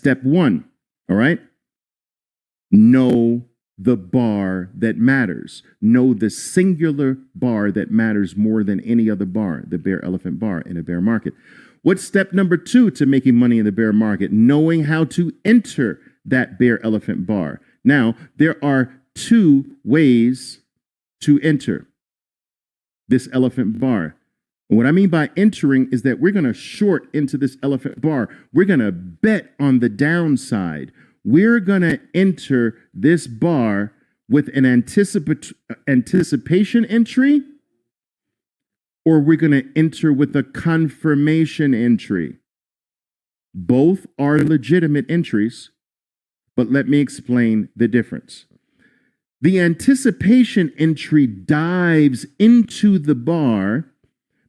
step one. All right. Know the bar that matters. Know the singular bar that matters more than any other bar, the bear elephant bar in a bear market. What's step number two to making money in the bear market? Knowing how to enter that bear elephant bar. Now, there are two ways to enter this elephant bar. And what I mean by entering is that we're going to short into this elephant bar. We're going to bet on the downside. We're going to enter this bar with an anticipation entry, or we're going to enter with a confirmation entry. Both are legitimate entries, but let me explain the difference. The anticipation entry dives into the bar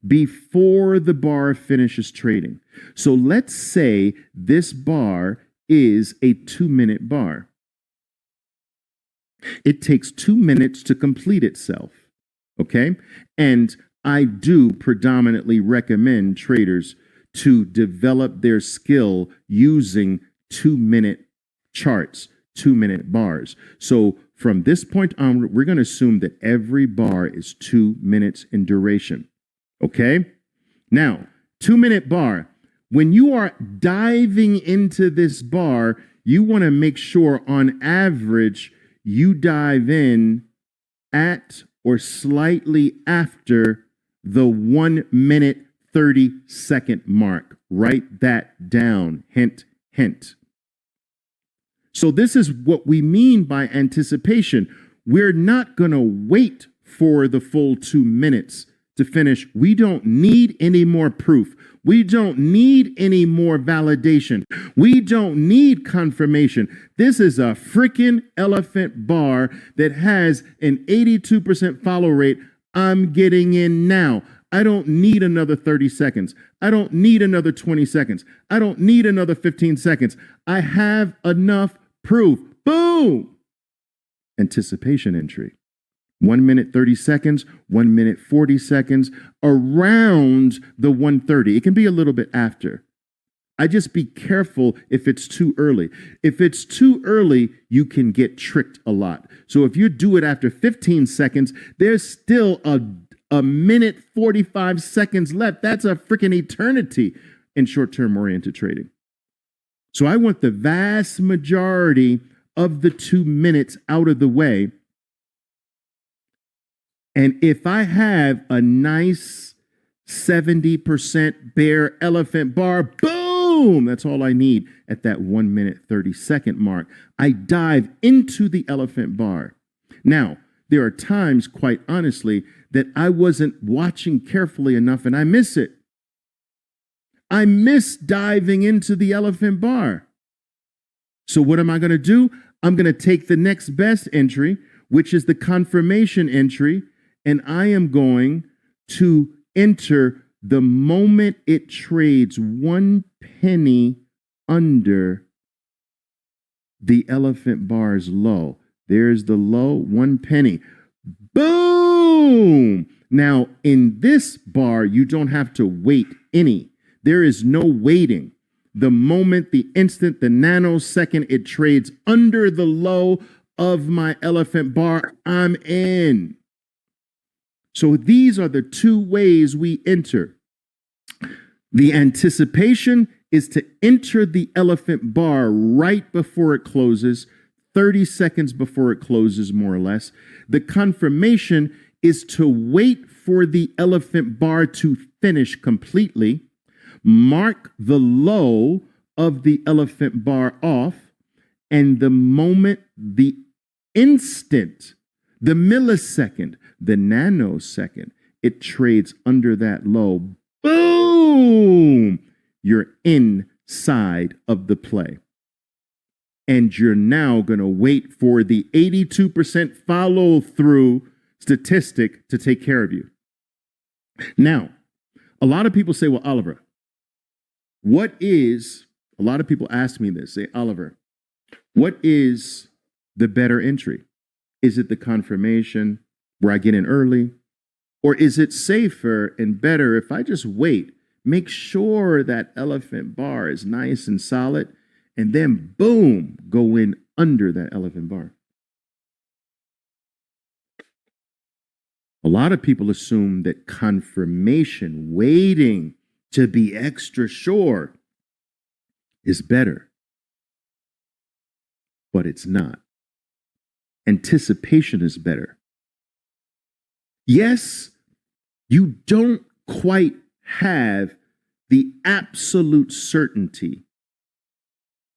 before the bar finishes trading. So let's say this bar is a 2-minute bar. It takes 2 minutes to complete itself, okay? And I do predominantly recommend traders to develop their skill using 2-minute charts, 2-minute bars. So from this point on, we're going to assume that every bar is 2 minutes in duration, okay? Now, 2-minute bar. When you are diving into this bar, you want to make sure on average you dive in at or slightly after the 1 minute 30-second mark. Write that down. Hint, hint. So this is what we mean by anticipation. We're not going to wait for the full 2 minutes to finish. We don't need any more proof. We don't need any more validation. We don't need confirmation. This is a freaking elephant bar that has an 82% follow rate. I'm getting in now. I don't need another 30 seconds. I don't need another 20 seconds. I don't need another 15 seconds. I have enough proof. Boom! Anticipation entry. 1 minute 30 seconds, 1 minute 40 seconds, around the 1:30. It can be a little bit after. I just be careful if it's too early. If it's too early, you can get tricked a lot. So if you do it after 15 seconds, there's still a minute 45 seconds left. That's a freaking eternity in short-term oriented trading. So I want the vast majority of the 2 minutes out of the way. And if I have a nice 70% bear elephant bar, boom, that's all I need at that 1 minute 30-second mark. I dive into the elephant bar. Now, there are times, quite honestly, that I wasn't watching carefully enough and I miss it. I miss diving into the elephant bar. So what am I going to do? I'm going to take the next best entry, which is the confirmation entry, and I am going to enter the moment it trades 1 penny under the elephant bar's low. There's the low, 1 penny. Boom! Now, in this bar, you don't have to wait any. There is no waiting. The moment, the instant, the nanosecond it trades under the low of my elephant bar, I'm in. So these are the two ways we enter. The anticipation is to enter the elephant bar right before it closes, 30 seconds before it closes, more or less. The confirmation is to wait for the elephant bar to finish completely, mark the low of the elephant bar off, and the moment, the instant, the millisecond, the nanosecond, it trades under that low. Boom! You're inside of the play. And you're now going to wait for the 82% follow through statistic to take care of you. Now, a lot of people say, well, Oliver, a lot of people ask me this, say, Oliver, what is the better entry? Is it the confirmation where I get in early? Or is it safer and better if I just wait, make sure that elephant bar is nice and solid, and then boom, go in under that elephant bar. A lot of people assume that confirmation, waiting to be extra sure, is better, but it's not. Anticipation is better. Yes, you don't quite have the absolute certainty